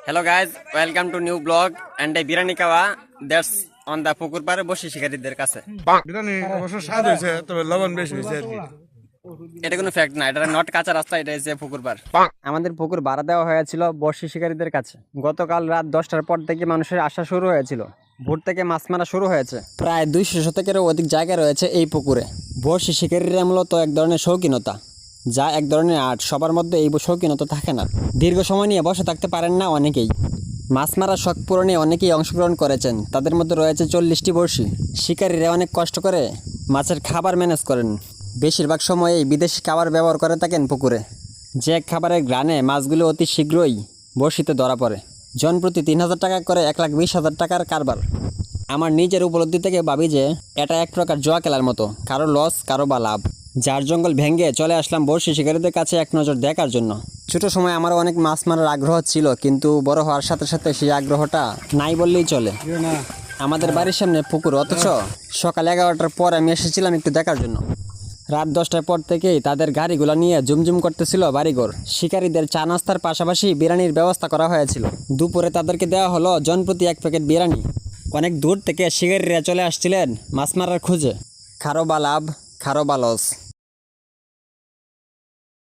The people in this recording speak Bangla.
Hello guys, welcome to new blog and a biryani kawa that's on the পুকুর পাড়ে বসে শিকারীদের কাছে। বিরিয়ানি অবশ্য স্বাদ হয়েছে, তবে লবণ বেশি হয়েছে আর কি। এটা কোনো ফ্যাক্ট না, এটা নট কাঁচা রাস্তা, এটা হচ্ছে পুকুর পাড়। আমাদের পুকুর ভাড়া দেওয়া হয়েছিল বর্ষি শিকারীদের কাছে। গতকাল রাত 10টার পর থেকে মানুষের আসা শুরু হয়েছিল। ভোর থেকে মাছ মারা শুরু হয়েছে। প্রায় 200 শতকেরও অধিক জায়গা রয়েছে এই পুকুরে। বর্ষি শিকারীরা মূলত এক ধরনের শৌখিনতা, যা এক ধরনের আর্ট। সবার মধ্যে এই শৌখিনতা থাকে না। দীর্ঘ সময় নিয়ে বসে থাকতে পারেন না অনেকেই। মাছ মারার শখ পূরণে অনেকেই অংশগ্রহণ করেছেন। তাদের মধ্যে রয়েছে 40টি বড়শি। শিকারীরা অনেক কষ্ট করে মাছের খাবার ম্যানেজ করেন। বেশিরভাগ সময়েই বিদেশি খাবার ব্যবহার করে থাকেন পুকুরে, যে খাবারের ঘ্রাণে মাছগুলো অতি শীঘ্রই বড়শিতে ধরা পড়ে। জনপ্রতি 3000 টাকা করে 1,20,000 টাকার কারবার। আমার নিজের উপলব্ধি থেকে ভাবি যে এটা এক প্রকার জুয়া খেলার মতো, কারো লস কারো বা লাভ। যার জঙ্গল ভেঙে চলে আসলাম বড়শি শিকারীদের কাছে এক নজর দেখার জন্য। ছোট সময় আমারও অনেক মাছ মারার আগ্রহ ছিল, কিন্তু বড় হওয়ার সাথে সাথে সেই আগ্রহটা নাই বললেই চলে। আমাদের বাড়ির সামনে পুকুর, অথচ সকাল 11টার পর আমি এসেছিলাম একটু দেখার জন্য। রাত 10টার পর থেকেই তাদের গাড়িগুলো নিয়ে জুমজুম করতেছিল বাড়িঘর। শিকারীদের চা নাস্তার পাশাপাশি বিরিয়ানির ব্যবস্থা করা হয়েছিল। দুপুরে তাদেরকে দেওয়া হলো জনপ্রতি 1 প্যাকেট বিরিয়ানি। অনেক দূর থেকে শিকারীরা চলে আসছিলেন মাছ মারার খোঁজে। খারো বা লাভ, খারো বা লস।